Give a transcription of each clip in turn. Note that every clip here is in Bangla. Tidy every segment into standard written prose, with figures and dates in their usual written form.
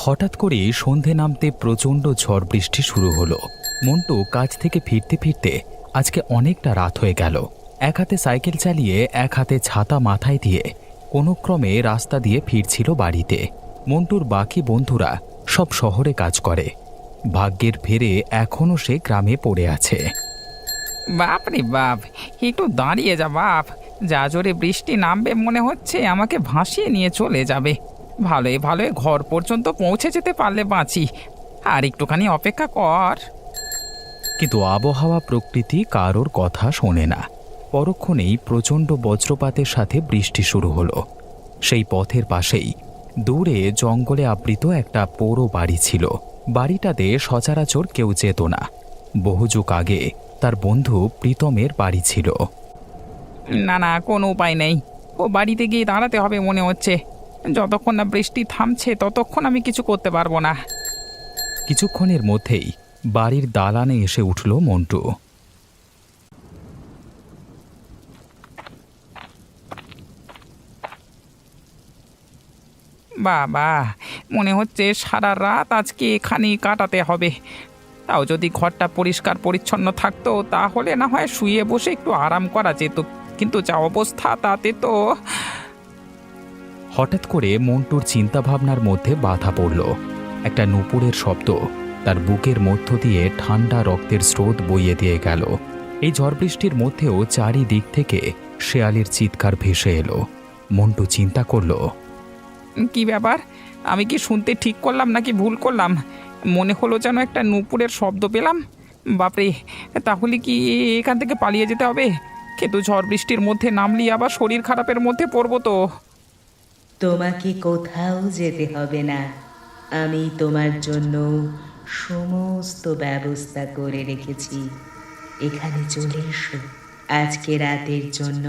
হঠাৎ করে সন্ধে নামতে প্রচণ্ড ঝড় বৃষ্টি শুরু হলো। মন্টু কাজ থেকে ফিরতে ফিরতে আজকে অনেকটা রাত হয়ে গেল। এক হাতে সাইকেল চালিয়ে এক হাতে ছাতা মাথায় দিয়ে কোনো ক্রমে রাস্তা দিয়ে ফিরছিল বাড়িতে। মন্টুর বাকি বন্ধুরা সব শহরে কাজ করে। ভাগ্যের ফেরে এখনও সে গ্রামে পড়ে আছে। বাপ রে বাপ, একটু দাঁড়িয়ে যা বাপ। যা জোরে বৃষ্টি নামবে মনে হচ্ছে আমাকে ভাসিয়ে নিয়ে চলে যাবে। ভালোই ভালোই ঘর পর্যন্ত পৌঁছে যেতে পারলে বাঁচি, আর একটুখানি অপেক্ষা কর। কিন্তু আবহাওয়া প্রকৃতি কারোর কথা শোনে না। পরক্ষণেই প্রচণ্ড বজ্রপাতের সাথে বৃষ্টি শুরু হলো। সেই পথের পাশেই দূরে জঙ্গলে আবৃত একটা পৌর বাড়ি ছিল। বাড়িটাতে সচরাচর কেউ যেত না। বহু যুগ আগে তার বন্ধু প্রীতমের বাড়ি ছিল। না না, কোনো উপায় নেই, ও বাড়িতে গিয়ে দাঁড়াতে হবে মনে হচ্ছে। যতক্ষণ না বৃষ্টি থামছে ততক্ষণ আমি কিছু করতে পারবো না। কিছুক্ষণের মধ্যেই বাড়ির দালানে এসে উঠল মন্টু। বাবা, মনে হচ্ছে সারা রাত আজকে এখানেই কাটাতে হবে। তাও যদি ঘরটা পরিষ্কার পরিচ্ছন্ন থাকতো তাহলে না হয় শুয়ে বসে একটু আরাম করা যেত, কিন্তু যা অবস্থা তাতে তো। হঠাৎ করে মন্টুর চিন্তাভাবনার মধ্যে বাধা পড়ল। একটা নূপুরের শব্দ তার বুকের মধ্য দিয়ে ঠান্ডা রক্তের স্রোত বইয়ে দিয়ে গেল। এই ঝড় বৃষ্টির মধ্যেও চারিদিক থেকে শেয়ালের চিৎকার ভেসে এলো। মন্টু চিন্তা করল, কি ব্যাপার, আমি কি শুনতে ঠিক করলাম নাকি ভুল করলাম? মনে হলো যেন একটা নূপুরের শব্দ পেলাম। বাপরে, তাহলে কি এখান থেকে পালিয়ে যেতে হবে? কিন্তু ঝড় বৃষ্টির মধ্যে নামলি আবার শরীর খারাপের মধ্যে পড়বো তো। তোমাকে কোথাও যেতে হবে না, আমি তোমার জন্য সমস্ত ব্যবস্থা করে রেখেছি। এখানে চলে এসো। আজকে রাতের জন্য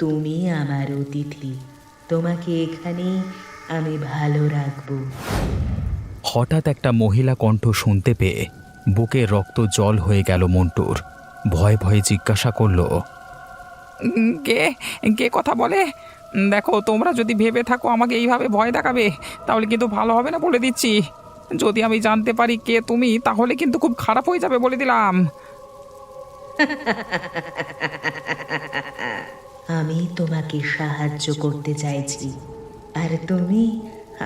তুমি আমার অতিথি। তোমাকে এখানে আমি ভালো রাখবো। হঠাৎ একটা মহিলা কণ্ঠ শুনতে পেয়ে বুকে রক্ত জল হয়ে গেল মন্টুর। ভয়ে ভয়ে জিজ্ঞাসা করল, কে কে কথা বলে? দেখো, তোমরা যদি ভেবে থাকো আমাকে এইভাবে ভয় দেখাবে তাহলে কিন্তু ভালো হবে না, বলে দিচ্ছি। যদি আমি জানতে পারি কে তুমি তাহলে কিন্তু খুব খারাপ হয়ে যাবে, বলে দিলাম। আমি তোমাকে সাহায্য করতে চাইছি, আর তুমি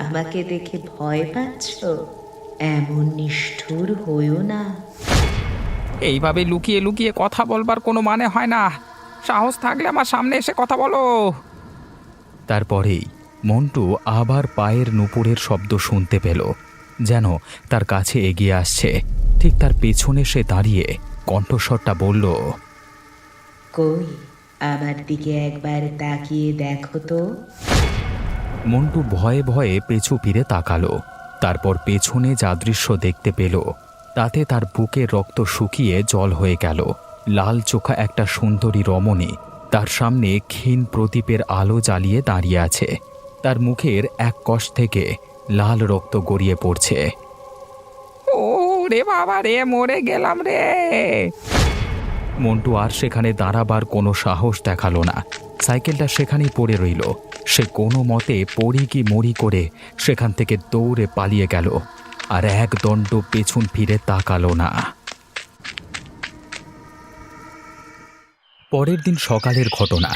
আমাকে দেখে ভয় পাচ্ছ? এমন নিষ্ঠুর হইও না। এইভাবে লুকিয়ে লুকিয়ে কথা বলবার কোনো মানে হয় না। সাহস থাকলে আমার সামনে এসে কথা বলো। তারপরেই মন্টু আবার পায়ের নূপুরের শব্দ শুনতে পেল, যেন তার কাছে এগিয়ে আসছে। ঠিক তার পেছনে সে দাঁড়িয়ে কণ্ঠস্বরটা বলল, কই, আমার দিকে একবার তাকিয়ে দেখো তো। মন্টু ভয়ে ভয়ে পেছু ফিরে তাকালো। তারপর পেছনে যা দৃশ্য দেখতে পেল তাতে তার বুকের রক্ত শুকিয়ে জল হয়ে গেল। লাল চোখা একটা সুন্দরী রমণী তার সামনে ক্ষীণ প্রদীপের আলো জ্বালিয়ে দাঁড়িয়ে আছে। তার মুখের এক কষ থেকে লাল রক্ত গড়িয়ে পড়ছে। ও রে বাবা রে, মরে গেলাম রে। মন্টু আর সেখানে দাঁড়াবার কোনো সাহস দেখালো না। সাইকেলটা সেখানেই পড়ে রইল। সে কোনো মতে পড়ি কি মরি করে সেখান থেকে দৌড়ে পালিয়ে গেল, আর এক দণ্ড পেছন ফিরে তাকালো না। পরের দিন সকালের ঘটনা।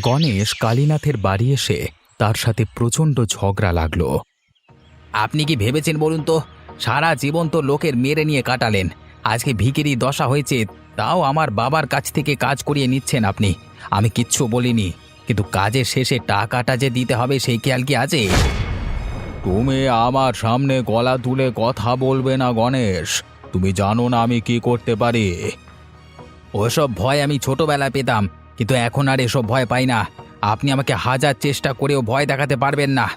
গণেশ কালীনাথের বাড়ি এসে তার সাথে প্রচণ্ড ঝগড়া লাগলো। আপনি কি ভেবেছেন বলুন তো? সারা জীবন তো লোকের মেরে নিয়ে কাটালেন, আজকে ভিখিরি দশা হয়েছে তাও আমার বাবার কাছ থেকে কাজ করিয়ে নিচ্ছেন আপনি। আমি কিচ্ছু বলিনি, কিন্তু কাজের শেষে টাকাটা যে দিতে হবে সেই খেয়াল কি আছে? তুমি আমার সামনে গলা তুলে কথা বলবে না গণেশ। তুমি জানো না আমি কি করতে পারি। ওসব ভয় আমি ছোটবেলায় পেতাম, কিন্তু এখন আর এসব ভয় পাই না। আপনি আমাকে হাজার চেষ্টা করেও ভয় দেখাতে পারবেন না।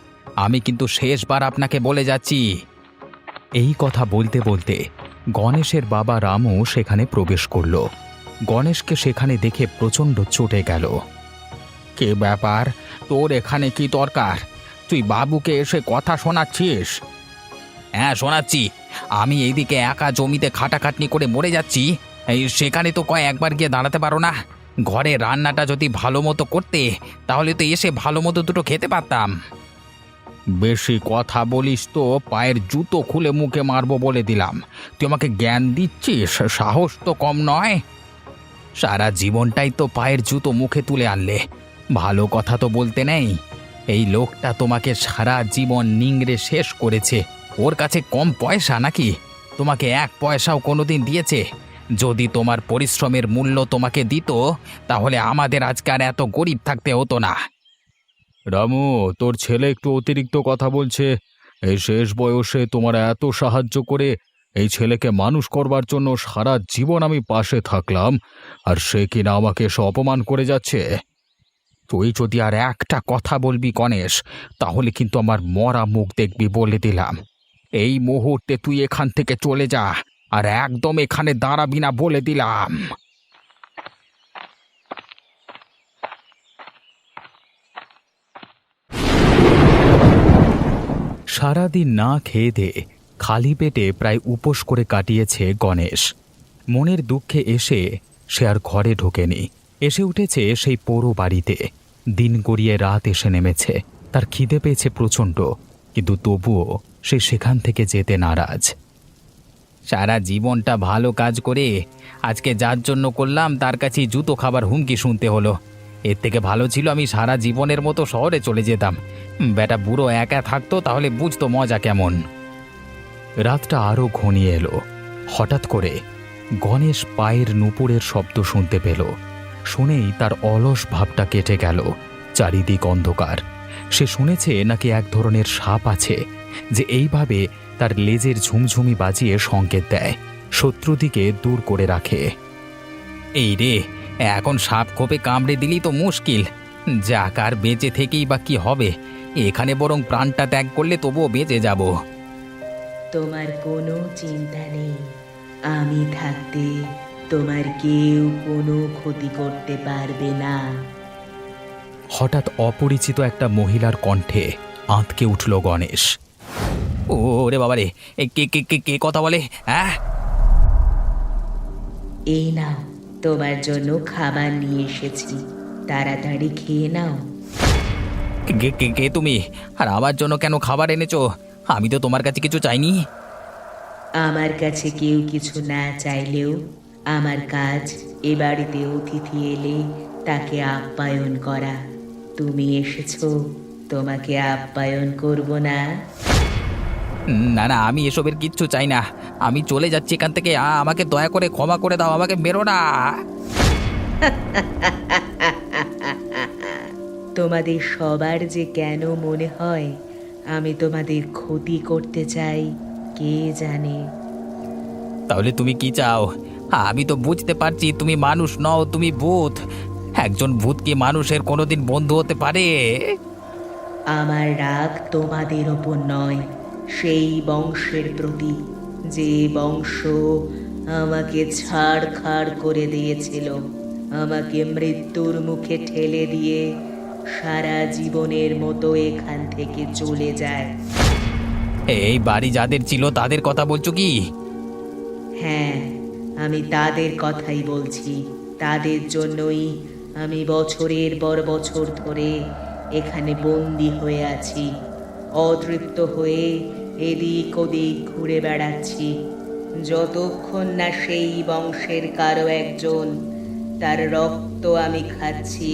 আমি কিন্তু শেষবার আপনাকে বলে যাচ্ছি। এই কথা বলতে বলতে গণেশের বাবা রামু সেখানে প্রবেশ করল। গণেশকে সেখানে দেখে প্রচণ্ড চটে গেল। কে ব্যাপার, তোর এখানে কি দরকার? তুই বাবুকে এসে কথা শোনাচ্ছিস? হ্যাঁ শোনাচ্ছি। আমি এইদিকে একা জমিতে খাটাখাটনি করে মরে যাচ্ছি, এই সেখানে তো একবার গিয়ে দাঁড়াতে পারো না? ঘরে রান্নাটা যদি ভালো মতো করতে তাহলে তো এসে ভালো মতো দুটো খেতে পারতাম। বেশি কথা বলিস তো পায়ের জুতো খুলে মুখে মারবো বলে দিলাম। তুই আমাকে জ্ঞান দিচ্ছিস, সাহস তো কম নয়। সারা জীবনটাই তো পায়ের জুতো মুখে তুলে আনলে, ভালো কথা তো বলতে নেই। এই লোকটা তোমাকে সারা জীবন নিংড়ে শেষ করেছে। ওর কাছে কম পয়সা নাকি? তোমাকে এক পয়সাও কোনোদিন দিয়েছে? যদি তোমার পরিশ্রমের মূল্য তোমাকে দিত, তাহলে আমাদের আজকে আর এত গরিব থাকতে হতো না। রামু, তোর ছেলে একটু অতিরিক্ত কথা বলছে। এই শেষ বয়সে তোমার এত সাহায্য করে এই ছেলেকে মানুষ করবার জন্য সারা জীবন আমি পাশে থাকলাম, আর সে কিনা আমাকে এসে অপমান করে যাচ্ছে। তুই যদি আর একটা কথা বলবি গণেশ, তাহলে কিন্তু আমার মরা মুখ দেখবি বলে দিলাম। এই মুহূর্তে তুই এখান থেকে চলে যা, আর একদম এখানে দাঁড়াবি না বলে দিলাম। সারাদিন না খেয়ে দিয়ে খালি পেটে প্রায় উপোস করে কাটিয়েছে গণেশ। মনের দুঃখে এসে সে আর ঘরে ঢোকেনি। এসে উঠেছে সেই পোড়ো বাড়িতে। দিন গড়িয়ে রাত এসে নেমেছে। তার খিদে পেয়েছে প্রচণ্ড, কিন্তু তবুও সে সেখান থেকে যেতে নারাজ। সারা জীবনটা ভালো কাজ করে আজকে যার জন্য করলাম তার কাছেই জুতো খাবার হুমকি শুনতে হলো। এর থেকে ভালো ছিল আমি সারা জীবনের মতো শহরে চলে যেতাম। বেটা বুড়ো একা থাকতো, তাহলে বুঝতো মজা কেমন। রাতটা আরও ঘনিয়ে এলো। হঠাৎ করে গণেশ পায়ের নুপুরের শব্দ শুনতে পেল। শুনেই তার অলস ভাবটা কেটে গেল। চারিদিক অন্ধকার। সে শুনেছে নাকি এক ধরনের সাপ আছে, যে এইভাবে তার লেজের ঝুমঝুমি বাজিয়ে সংকেত দেয়, শত্রুদিকে দূর করে রাখে। এই রে, এখন সাপ খোপে কামড়ে দিলি তো মুশকিল। যাক, আর বেঁচে থেকেই বা কি হবে? এখানে বরং প্রাণটা ত্যাগ করলে তবুও বেঁচে যাব। তোমার কোনো চিন্তা নেই, আমি থাকতে তোমার কেউ কোনো ক্ষতি করতে পারবে না। হঠাৎ অপরিচিত একটা মহিলার কণ্ঠে আঁতকে উঠল গণেশ। ও রে বাবা রে, এ কে কে কে কে কথা বলে? হ্যাঁ, এই নাও, তোমার জন্য খাবার নিয়ে এসেছি, তাড়াতাড়ি খেয়ে নাও। কে কে কে কে তুমি? আর আমার জন্য কেন খাবার এনেছো? আমি তো তোমার কাছে কিছু চাইনি। আমার কাছে কেউ কিছু না চাইলেও আমার কাজ এ বাড়িতে অতিথি এলে তাকে আপ্যায়ন করা। তুমি এসেছো, তোমাকে আপ্যায়ন করব না? না না, আমি এসবের কিচ্ছু চাই না। আমি চলে যাচ্ছি এখান থেকে। আমাকে দয়া করে ক্ষমা করে দাও, আমাকে মেরো না। তোমাদের সবার যে কেন মনে হয় আমি তোমাদের ক্ষতি করতে চাই, কে জানে। তাহলে তুমি কি চাও? আমি তো বুঝতে পারছি তুমি মানুষ নও, তুমি ভূত। একজন ভূত কি মানুষের কোনোদিন বন্ধু হতে পারে? আমার রাগ তোমাদের ওপর নয়, সেই বংশের প্রতি, যে বংশ আমাকে ছাড়খাড় করে দিয়েছিল, আমাকে মৃত্যুর মুখে ঠেলে দিয়ে সারা জীবনের মতো এখান থেকে চলে যায়। এই বাড়ি যাদের ছিল তাদের কথা বলছো কি? হ্যাঁ, আমি তাদের কথাই বলছি। তাদের জন্যই আমি বছরের পর বছর ধরে এখানে বন্দি হয়ে আছি, অতৃপ্ত হয়ে এদিক ওদিক ঘুরে বেড়াচ্ছি। যতক্ষণ না সেই বংশের কারো একজন তার রক্ত আমি খাচ্ছি,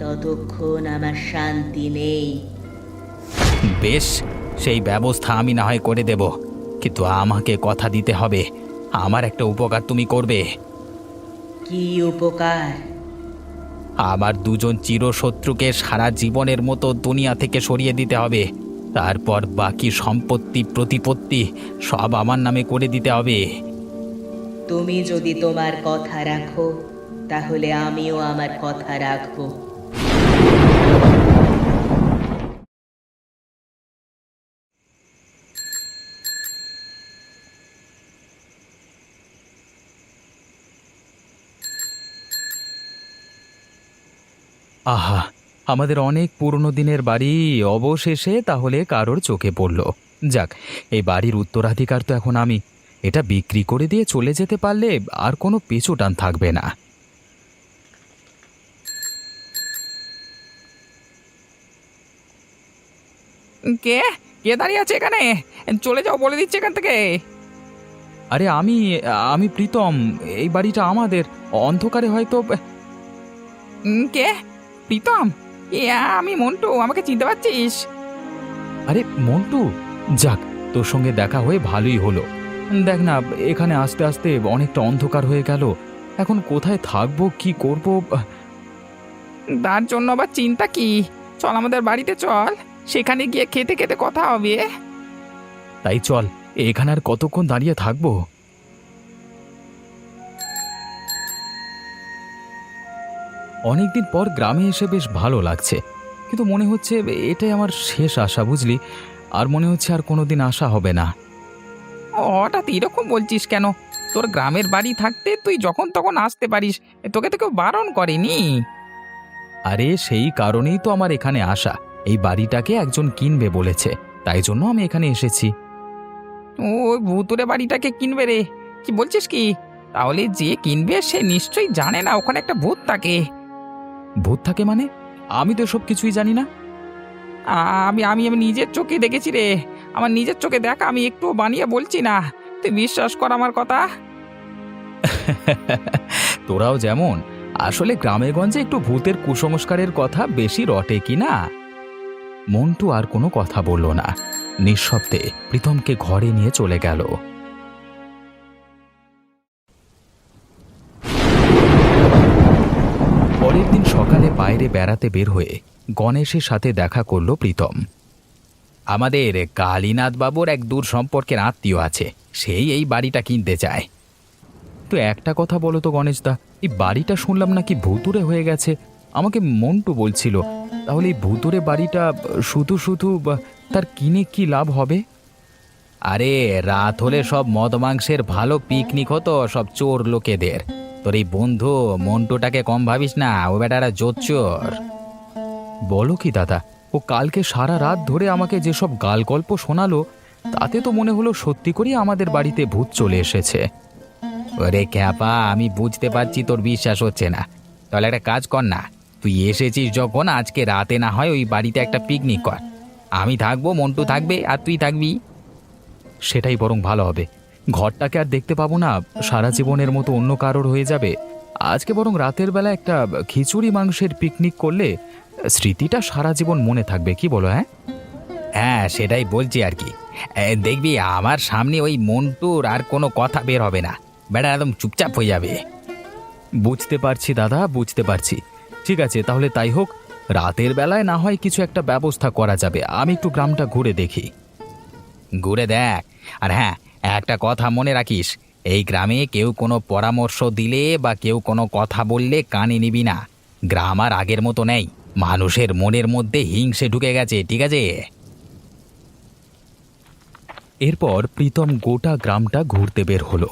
ততক্ষণ আমার শান্তি নেই। বেশ, সেই ব্যবস্থা আমি না হয় করে দেব, কিন্তু আমাকে কথা দিতে হবে আমার একটা উপকার তুমি করবে। কি উপকার? আমার দুজন চিরশত্রুকে সারা জীবনের মতো দুনিয়া থেকে সরিয়ে দিতে হবে। তারপর বাকি সম্পত্তি প্রতিপত্তি সব আমার নামে করে দিতে হবে। তুমি যদি তোমার কথা রাখো, তাহলে আমিও আমার কথা রাখবো। আহা, আমাদের অনেক পুরনো দিনের বাড়ি অবশেষে তাহলে কারোর চোখে পড়ল। যাক, এই বাড়ির উত্তরাধিকার তো এখন আমি। এটা বিক্রি করে দিয়ে চলে যেতে পারলে আর কোনো পিছু টান থাকবে না। কে কে দাঁড়িয়ে আছে এখানে? চলে যাও বলে দিচ্ছে এখান থেকে। আরে আমি আমি প্রীতম। এই বাড়িটা আমাদের। অন্ধকারে হয়তো কে? প্রীতম? এ, আমি মন্টু, আমাকে চিনতে পারছিস? আরে মন্টু, যাক তোর সঙ্গে দেখা হয়ে ভালোই হলো। দেখ না, এখানে আস্তে আস্তে অনেকটা অন্ধকার হয়ে গেল। এখন কোথায় থাকবো, কি করব? তার জন্য আবার চিন্তা কি? চল আমাদের বাড়িতে চল, সেখানে গিয়ে খেতে খেতে কথা হবে। তাই চল, এখানে আর কতক্ষণ দাঁড়িয়ে থাকবো? অনেকদিন পর গ্রামে এসে বেশ ভালো লাগছে, কিন্তু মনে হচ্ছে এটাই আমার শেষ আশা, বুঝলি? আর মনে হচ্ছে আর কোনোদিন আশা হবে না। হঠাৎ এরকম বলছিস কেন? তোর গ্রামের বাড়ি থাকতে তুই যখন তখন আসতে পারিস, তোকে তো কেউ বারণ করেনি। আরে সেই কারণেই তো আমার এখানে আসা। এই বাড়িটাকে একজন কিনবে বলেছে, তাই জন্য আমি এখানে এসেছি। ওই ভুতুরে বাড়িটাকে কিনবে রে? কি বলছিস কি? তাহলে যে কিনবে সে নিশ্চয়ই জানে না ওখানে একটা ভূত থাকে। ভূত থাকে মানে? আমি তো সব কিছুই জানি না। আমি আমি আমি নিজের চোখে দেখেছি রে। আমার নিজের চোখে দেখা, আমি একটুও বানিয়ে বলছি না। তুই বিশ্বাস কর আমার কথা। তোরাও যেমন, আসলে গ্রামে গঞ্জে একটু ভূতের কুসংস্কারের কথা বেশি রটে কি না? মন্টু আর কোনো কথা বলল না, নিঃশব্দে প্রীতমকে ঘরে নিয়ে চলে গেল। পরের দিন সকালে বাইরে বেড়াতে বের হয়ে গণেশের সাথে দেখা করল প্রীতম। আমাদের কালীনাথ বাবুর এক দূর সম্পর্কের আত্মীয় আছে, সেই এই বাড়িটা কিনতে চায়। তো একটা কথা বলো তো গণেশদা, এই বাড়িটা শুনলাম নাকি ভুতুড়ে হয়ে গেছে। আমাকে মন্টু বলছিল। তাহলে এই ভুতুড়ে বাড়িটা শুধু শুধু তার কিনে কি লাভ হবে? আরে রাত হলে সব মদ মাংসের ভালো পিকনিক হতো সব চোর লোকেদের। তোর এই বন্ধু মন্টুটাকে কম ভাবিস না, ও বেটারা জোচ্চোর। বলো কি দাদা? ও কালকে সারা রাত ধরে আমাকে যেসব গাল গল্প শোনালো, তাতে তো মনে হলো সত্যি করেই আমাদের বাড়িতে ভূত চলে এসেছে। ওরে ক্যাপা, আমি বুঝতে পারছি তোর বিশ্বাস হচ্ছে না। তাহলে একটা কাজ কর না, তুই এসেছিস যখন আজকে রাতে না হয় ওই বাড়িতে একটা পিকনিক কর। আমি থাকবো, মন্টু থাকবে, আর তুই থাকবি। সেটাই বরং ভালো হবে। ঘরটাকে আর দেখতে পাবো না, সারা জীবনের মতো অন্য কারোর হয়ে যাবে। আজকে বরং রাতের বেলা একটা খিচুড়ি মাংসের পিকনিক করলে স্মৃতিটা সারা জীবন মনে থাকবে, কি বলো? হ্যাঁ হ্যাঁ, সেটাই বলছি আর কি। দেখবি আমার সামনে ওই মন্টুর আর কোনো কথা বের হবে না, বেটা একদম চুপচাপ হয়ে যাবে। বুঝতে পারছি দাদা, বুঝতে পারছি। ঠিক আছে, তাহলে তাই হোক। রাতের বেলায় না হয় কিছু একটা ব্যবস্থা করা যাবে। আমি একটু গ্রামটা ঘুরে দেখি। ঘুরে দেখ। আর হ্যাঁ, একটা কথা মনে রাখিস, এই গ্রামে কেউ কোনো পরামর্শ দিলে বা কেউ কোনো কথা বললে কানে নিবি না। গ্রাম আর আগের মতো নেই, মানুষের মনের মধ্যে হিংসে ঢুকে গেছে, ঠিক আছে? এরপর প্রীতম গোটা গ্রামটা ঘুরতে বের হলো।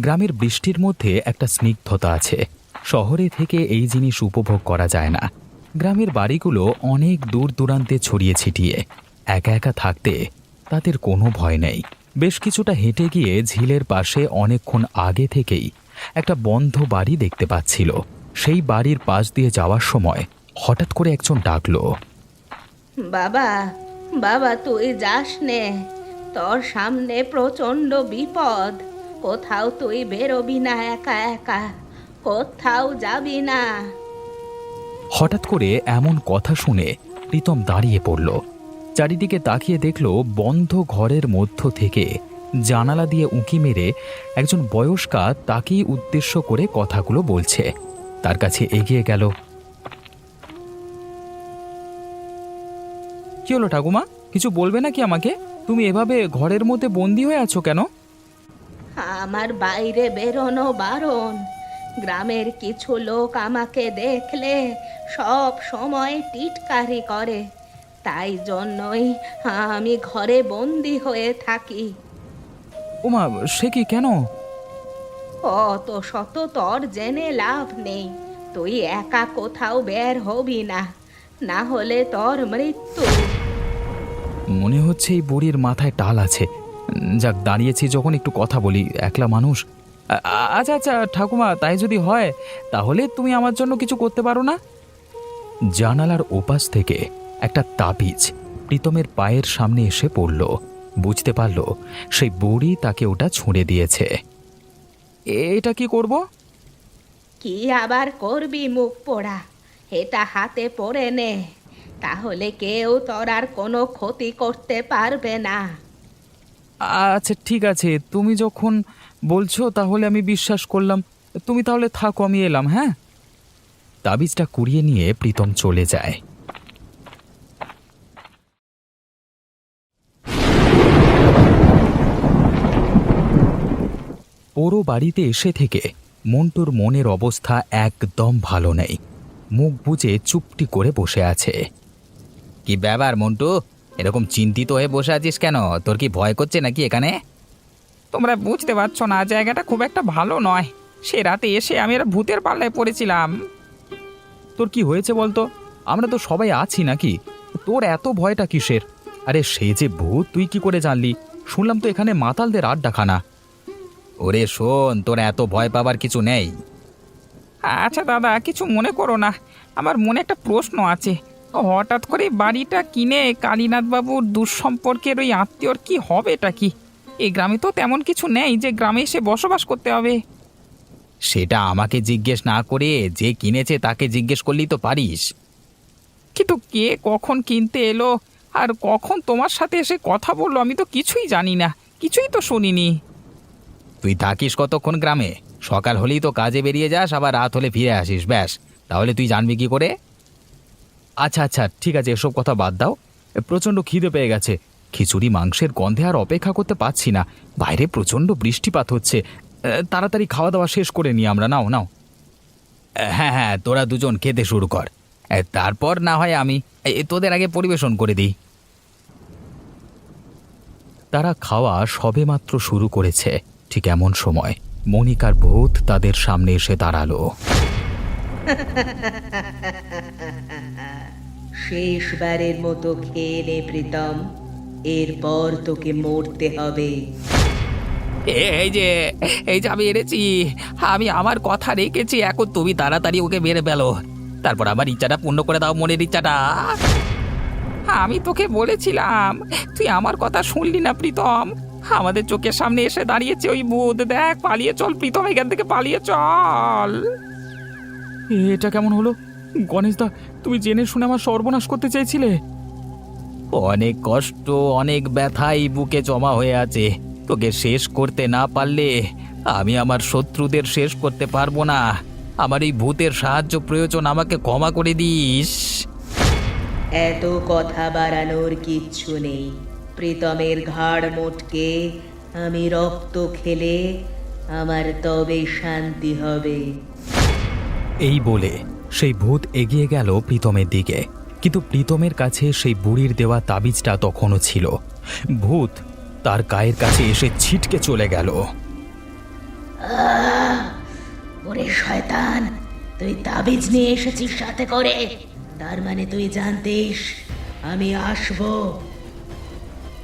গ্রামের বৃষ্টির মধ্যে একটা স্নিগ্ধতা আছে, শহরে থেকে এই জিনিস উপভোগ করা যায় না। গ্রামের বাড়িগুলো অনেক দূর দূরান্তে ছড়িয়ে ছিটিয়ে। একা একা থাকতে তাদের কোনো ভয় নেই। বেশ কিছুটা হেঁটে গিয়ে ঝিলের পাশে অনেকক্ষণ আগে থেকেই একটা বন্ধ বাড়ি দেখতে পাচ্ছিল। সেই বাড়ির পাশ দিয়ে যাওয়ার সময় হঠাৎ করে একজন ডাকলো, বাবা, বাবা তুই যাস নে, তোর সামনে প্রচন্ড বিপদ। কোথাও তুই বেরোবি না একা একা, কোথাও যাবি না। হঠাৎ করে এমন কথা শুনে প্রীতম দাঁড়িয়ে পড়ল। চারিদিকে তাকিয়ে দেখল বন্ধ ঘরের মধ্য থেকে জানালা দিয়ে উঁকি মেরে একজন বয়স্কা তাকেই উদ্দেশ্য করে কথাগুলো বলছে। তার কাছে এগিয়ে গেল। কি হলো ঠাকুমা, কিছু বলবে নাকি আমাকে? তুমি এভাবে ঘরের মধ্যে বন্দি হয়ে আছো কেন? আমার বাইরে বেরোনো বারণ। গ্রামের কিছু লোক আমাকে দেখলে সব সময় টিটকারি করে, তাই জন্যই আমি ঘরে বন্দি হয়ে থাকি। ওমা, সে কি, কেন? অত শত তোর জেনে লাভ নেই। তুই একা কোথাও বের হবি না, না হলে তোর মৃত্যু। মনে হচ্ছে এই বুড়ির মাথায় টাল আছে। যাক, দাঁড়িয়েছি যখন একটু কথা বলি, একলা মানুষ। আচ্ছা আচ্ছা ঠাকুমা, তাই যদি হয় তাহলে তুমি আমার জন্য কিছু করতে পারো না? জানালার ওপাশ থেকে একটা তাবিজ প্রীতমের পায়ের সামনে এসে পড়ল। বুঝতে পারল সেই বুড়ি তাকে ওটা ছুঁড়ে দিয়েছে। এটা কি করব? কি আবার করবি মুখ পোড়া? এটা হাতে পড়ে নে, তাহলে কেউ তোর আর কোনো ক্ষতি করতে পারবে না। আচ্ছা ঠিক আছে, তুমি যখন বলছো তাহলে আমি বিশ্বাস করলাম। তুমি তাহলে থাকো, আমি এলাম। হ্যাঁ। তাবিজটা কুড়িয়ে নিয়ে প্রীতম চলে যায়। পুরো বাড়িতে এসে থেকে মন্টুর মনের অবস্থা একদম ভালো নেই। মুখ বুজে চুপটি করে বসে আছে। কি ব্যাপার মন্টু, এরকম চিন্তিত হয়ে বসে আছিস কেন? তোর কি ভয় করছে নাকি এখানে? তোমরা বুঝতে পারছো না, জায়গাটা খুব একটা ভালো নয়। সে রাতে এসে আমি আর ভূতের পাল্লায় পড়েছিলাম। তোর কি হয়েছে বলতো? আমরা তো সবাই আছি নাকি? তোর এত ভয়টা কিসের? আরে সে যে ভূত তুই কি করে জানলি? শুনলাম তো এখানে মাতালদের আড্ডাখানা। ওরে শোন, তোর এত ভয় পাবার কিছু নেই। আচ্ছা দাদা, কিছু মনে করো না, আমার মনে একটা প্রশ্ন আছে। হঠাৎ করে বাড়িটা কিনে কালীনাথবাবুর দুঃসম্পর্কের ওই আত্মীয়র কি হবেটা কি? এই গ্রামে তো তেমন কিছু নেই যে গ্রামে এসে বসবাস করতে হবে। সেটা আমাকে জিজ্ঞেস না করে যে কিনেছে তাকে জিজ্ঞেস করলেই তো পারিস। কিন্তু কে কখন কিনতে এলো আর কখন তোমার সাথে এসে কথা বললো আমি তো কিছুই জানি না, কিছুই তো শুনিনি। তুই থাকিস কতক্ষণ গ্রামে? সকাল হলেই তো কাজে বেরিয়ে যাস, আবার রাত হলে ফিরে আসিস, ব্যাস। তাহলে তুই জানবি কি করে? আচ্ছা আচ্ছা ঠিক আছে, এসব কথা বাদ দাও। প্রচণ্ড খিদে পেয়ে গেছে। খিচুড়ি মাংসের গন্ধে আর অপেক্ষা করতে পারছি না। বাইরে প্রচণ্ড বৃষ্টিপাত হচ্ছে। তাড়াতাড়ি খাওয়া দাওয়া শেষ করে নিই আমরা। নাও নাও। হ্যাঁ হ্যাঁ, তোরা দুজন খেতে শুরু কর, তারপর না হয় আমি তোদের আগে পরিবেশন করে দিই। তারা খাওয়া সবেমাত্র শুরু করেছে, ঠিক এমন সময় মনিকার ভূত তাদের সামনে এসে দাঁড়ালো। শেষবারের মতো খেয়ে নে প্রীতম, এরপর তোকে মরতে হবে। এই যে আমি এনেছি, আমি আমার কথা রেখেছি, এখন তুমি তাড়াতাড়ি ওকে মেরে ফেলো, তারপর আমার ইচ্ছাটা পূর্ণ করে দাও, মনের ইচ্ছাটা। আমি তোকে বলেছিলাম, তুই আমার কথা শুনলি না প্রীতম। আমাদের চোখের সামনে এসে দাঁড়িয়েছে ওই ভূত, দেখ, পালিয়ে চল প্রীতম, এখান থেকে পালিয়ে চল। এটা কেমন হলো? গণেশদা, তুমি জেনে শুনে আমার সর্বনাশ করতে চেয়েছিলে। অনেক কষ্ট, অনেক ব্যথাই বুকে জমা হয়ে আছে। তোকে শেষ করতে না পারলে আমি আমার শত্রুদের শেষ করতে পারবো না। আমার এই ভূতের সাহায্য প্রয়োজন, আমাকে ক্ষমা করে দিস। এত কথা বাড়ানোর কিচ্ছু নেই। প্রীতমের ঘাড় মোটকে আমি রক্ত খেলে আমার তবে শান্তি হবে। এই বলে সেই ভূত এগিয়ে গেল প্রীতমের দিকে, কিন্তু প্রীতমের কাছে সেই বুড়ির দেওয়া তাবিজটা তখনও ছিল। ভূত তার গায়ের কাছে এসে ছিটকে চলে গেল। ওরে শয়তান, তুই তাবিজ নিয়ে এসেছিস সাথে করে, তার মানে তুই জানতিস আমি আসবো।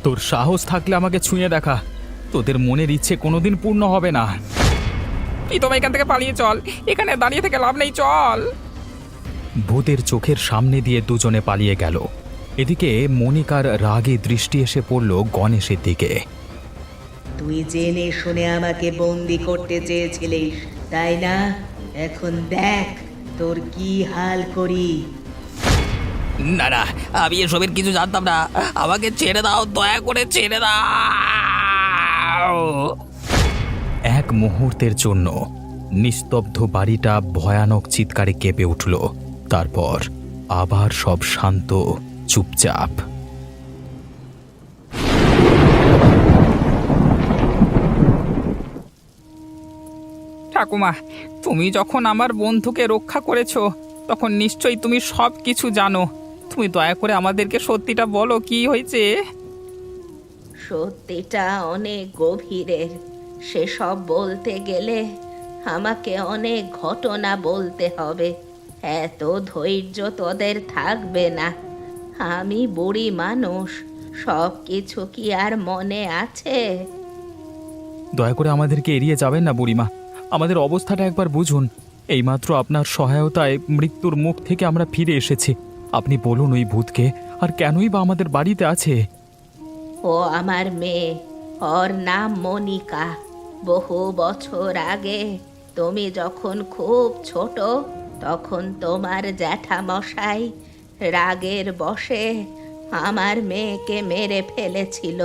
তোর সাহস থাকলে আমাকে ছুঁয়ে দেখা, তোদের মনের ইচ্ছে কোনোদিন পূর্ণ হবে না। প্রীতম, এখান থেকে পালিয়ে চল, এখানে দাঁড়িয়ে থেকে লাভ নেই, চল। ভূতের চোখের সামনে দিয়ে দুজনে পালিয়ে গেল। এদিকে মনিকার রাগে দৃষ্টি এসে পড়ল গণেশের দিকে। তুই জেনে শুনে আমাকে বন্দি করতে চেয়েছিলিস, তাই না? এখন দেখ তোর কি হাল করি। না না, আমি এসবের কিছু জানতাম না, আমাকে ছেড়ে দাও, দয়া করে ছেড়ে দাও। এক মুহূর্তের জন্য নিস্তব্ধ বাড়িটা ভয়ানক চিৎকারে কেঁপে উঠল। তারপর আবার সব শান্ত, চুপচাপ। ঠাকুমা, তুমি যখন আমার বন্ধুকে রক্ষা করেছো, তখন নিশ্চয়ই তুমি সব কিছু জানো। তুমি দয়া করে আমাদেরকে সত্যিটা বলো, কি হয়েছে? সত্যিটা অনেক গভীরের, সেসব বলতে গেলে আমাকে অনেক ঘটনা বলতে হবে। এত ধৈর্য তোদের থাকবে না। আমি বুড়ি মানুষ, সব কিছু কি আর মনে আছে? দয়া করে আমাদেরকে এড়িয়ে যাবেন না বুড়িমা, আমাদের অবস্থাটা একবার বুঝুন। এইমাত্র আপনার সহায়তায় মৃত্যুর মুখ থেকে আমরা ফিরে এসেছি। আপনি বলুন ওই ভূতকে আর কেনই বা আমাদের বাড়িতে আছে? ও আমার মেয়ে, ওর নাম মনিকা। বহু বছর আগে তুমি যখন খুব ছোট, তখন তোমার জ্যাঠামশাই রাগের বশে আমার মেয়েকে মেরে ফেলেছিল।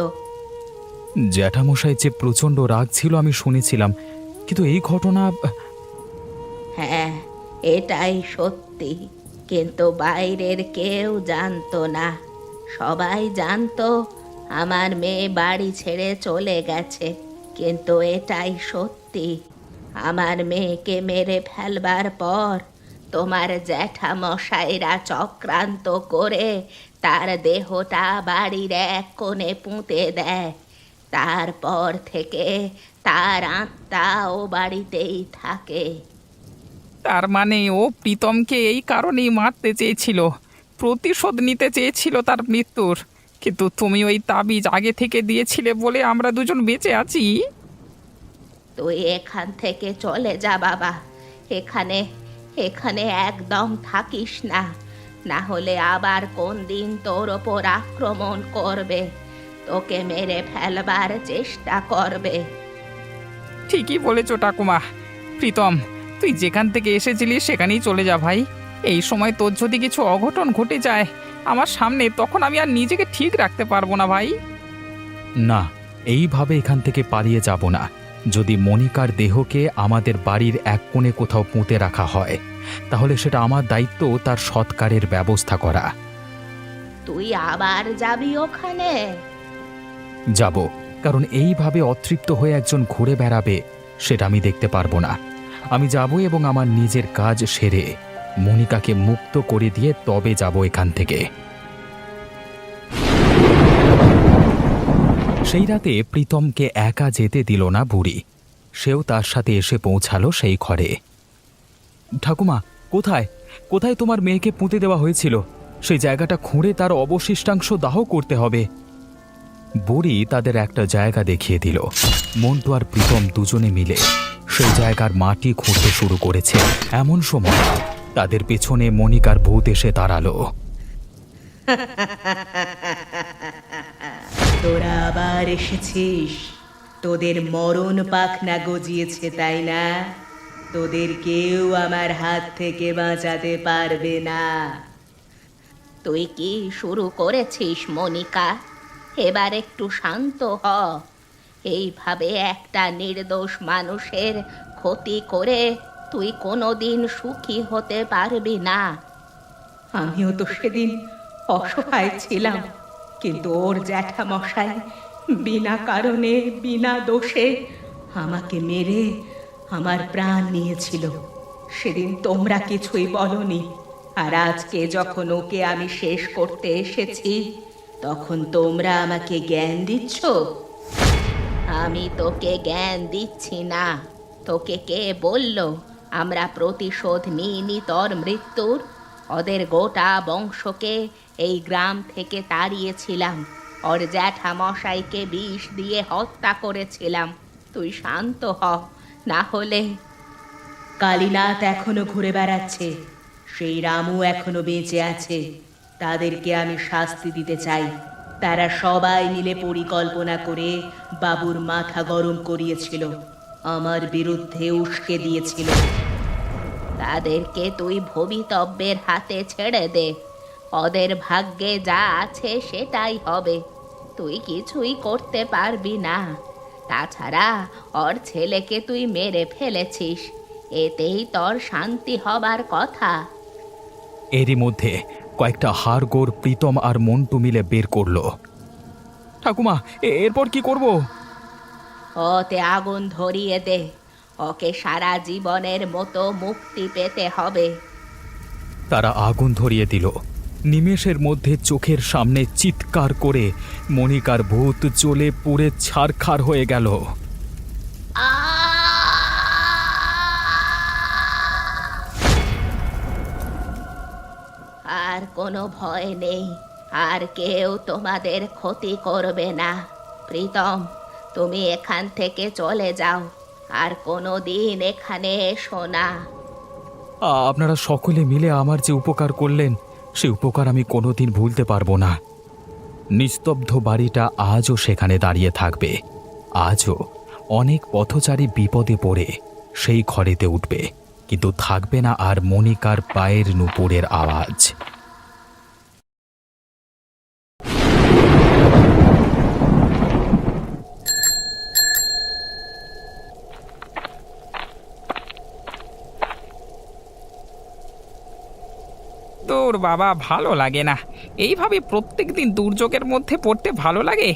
জ্যাঠামশাই যে প্রচণ্ড রাগ ছিল আমি শুনেছিলাম, কিন্তু এই ঘটনা... হ্যাঁ, এটাই সত্যি, কিন্তু বাইরের কেউ জানতো না। সবাই জানতো আমার মেয়ে বাড়ি ছেড়ে চলে গেছে, কিন্তু এটাই সত্যি। আমার মেয়েকে মেরে ফেলবার পর তোমার জ্যাঠামশাইরা চক্রান্ত করে তার দেহটা বাড়ির এক কোণে পুঁতে দেয়। তারপর থেকে তার আত্মা ও বাড়িতেই থাকে। তার মানে ও প্রীতমকে এই কারণেই মারতে চেয়েছিল, প্রতিশোধ নিতে চেয়েছিল তার মৃত্যুর। কিন্তু তুমি ওই তাবিজ আগে থেকে দিয়েছিলে বলে আমরা দুজন বেঁচে আছি। তুই এখান থেকে চলে যা বাবা। এখানে এখানে একদম থাকিস না, না হলে আবার কোন দিন তোর ওপর আক্রমণ করবে, তোকে মেরে ফেলবার চেষ্টা করবে। ঠিকই বলেছো ঠাকুমা। প্রীতম, তুই যেখান থেকে এসেছিলিস সেখানেই চলে যা ভাই। এই সময় তোর যদি কিছু অঘটন ঘটে যায় আমার সামনে, তখন আমি আর নিজেকে ঠিক রাখতে পারবো না ভাই। না, এইভাবে এখান থেকে পালিয়ে যাব না। যদি মনিকার দেহকে আমাদের বাড়ির এক কোণে কোথাও পুঁতে রাখা হয়, তাহলে সেটা আমার দায়িত্ব তার সৎকারের ব্যবস্থা করা। তুই আবার যাবি ওখানে? যাব, কারণ এইভাবে অতৃপ্ত হয়ে একজন ঘুরে বেড়াবে সেটা আমি দেখতে পারবো না। আমি যাব এবং আমার নিজের কাজ সেরে মনিকাকে মুক্ত করে দিয়ে তবে যাব এখান থেকে। সেই রাতে প্রীতমকে একা যেতে দিল না বুড়ি। সেও তার সাথে এসে পৌঁছালো সেই ঘরে। ঠাকুমা, কোথায় কোথায় তোমার মেয়েকে পুঁতে দেওয়া হয়েছিল? সেই জায়গাটা খুঁড়ে তার অবশিষ্টাংশ দাহ করতে হবে। বুড়ি তাদের একটা জায়গা দেখিয়ে দিল। মন্টু আর প্রীতম দুজনে মিলে সেই জায়গার মাটি খুঁড়তে শুরু করেছে। এমন সময় তাদের পেছনে মনিকার ভূত এসে দাঁড়ালো। তোরা আবার এসেছিস? তোদের মরণ পাখনা গজিয়েছে তাই না? তোদের কেউ আমার হাত থেকে বাঁচাতে পারবে না। তুই কি শুরু করেছিস মনিকা? এবার একটু শান্ত হ। এইভাবে একটা নির্দোষ মানুষের ক্ষতি করে তুই কোনোদিন সুখী হতে পারবি না। আমিও তো সেদিন অসহায় ছিলাম, কিন্তু ওর জ্যাঠামশাই বিনা কারণে বিনা দোষে আমাকে মেরে আমার প্রাণ নিয়েছিল। সেদিন তোমরা কিছুই বলনি, আর আজকে যখন ওকে আমি শেষ করতে এসেছি, তখন তোমরা আমাকে জ্ঞান দিচ্ছ। আমি তোকে জ্ঞান দিচ্ছি না। তোকে কে বলল আমরা প্রতিশোধ নিইনি তোর মৃত্যুর? ওদের গোটা বংশকে এই গ্রাম থেকে তাড়িয়েছিলাম, ওর জ্যাঠামশাইকে বিষ দিয়ে হত্যা করেছিলাম। তুই শান্ত হ, না হলে... কালীনাথ এখনো ঘুরে বেড়াচ্ছে, সেই রামু এখনো বেঁচে আছে। তাদেরকে আমি শাস্তি দিতে চাই। তারা সবাই মিলে পরিকল্পনা করে বাবুর মাথা গরম করিয়েছিল, আমার বিরুদ্ধে উস্কে দিয়েছিল। তাদেরকে তুই ভবিতব্যের হাতে ছেড়ে দে। ওদের ভাগ্যে যা আছে সেটাই হবে, তুই কিছুই করতে পারবি না। তাছাড়া ওর ছেলেকে তুই মেরে ফেলেছিস, এতেই তোর শান্তি হবার কথা। এরই মধ্যে কয়েকটা হাড়গোড় প্রীতম আর মন্টু মিলে বের করলো। ঠাকুমা, এরপর কি করব? ওতে আগুন ধরিয়ে দে, ওকে সারা জীবনের মতো মুক্তি পেতে হবে। তারা আগুন ধরিয়ে দিল। নিমেষের মধ্যে চোখের সামনে চিৎকার করে মনিকার ভূত জ্বলে পুড়ে ছারখার হয়ে গেল। আর কোনো ভয় নেই, আর কেউ তোমাদের ক্ষতি করবে না। প্রীতম, তুমি এখান থেকে চলে যাও, আর কোনো দিন এখানে এসো না। আপনারা সকলে মিলে আমার যে উপকার করলেন সে উপকার আমি কোনোদিন ভুলতে পারবো না। নিস্তব্ধ বাড়িটা আজও সেখানে দাঁড়িয়ে থাকবে। আজও অনেক পথচারী বিপদে পড়ে সেই ঘরেতে উঠবে, কিন্তু থাকবে না আর মনিকার পায়ের নুপুরের আওয়াজ। তোর বাবা, ভালো লাগে না এইভাবে প্রত্যেকদিন দুর্যোগের মধ্যে পড়তে। ভালো লাগে?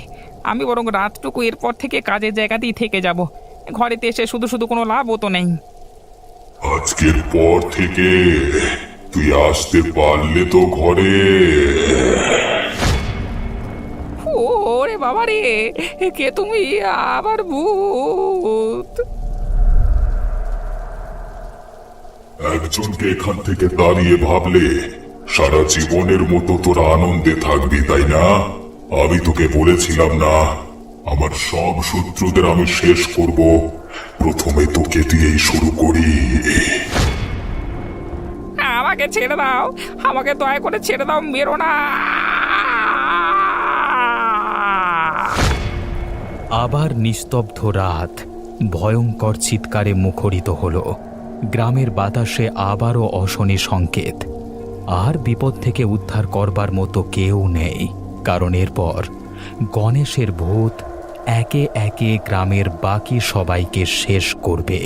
আমি বরং রাতটুকু এরপর থেকে কাজের জায়গাতেই থেকে যাব। ঘরেতে এসে শুধু শুধু কোনো লাভও তো নেই। আজকের পর থেকে তুই আসতে পারলে তো ঘরে। ওরে বাবা রে, কে তুমি? আবার ভূত? একজনকে এখান থেকে তাড়িয়ে ভাবলে সারা জীবনের মতো তোরা আনন্দে থাকবি, তাই না? আমি তোকে বলেছিলাম না, আমার সব শত্রুদের আমি শেষ করব। প্রথমে তোকে দিয়েই শুরু করি। আমাকে ছেড়ে দাও, আমাকে দয়া করে ছেড়ে দাও, মেরো না। আবার নিস্তব্ধ রাত ভয়ঙ্কর চিৎকারে মুখরিত হলো। গ্রামের বাতাসে আবারও অশনি সংকেত। আর বিপদ থেকে উদ্ধার করবার মতো কেউ নেই, কারণ এরপর গণেশের ভূত একে একে গ্রামের বাকি সবাইকে শেষ করবে।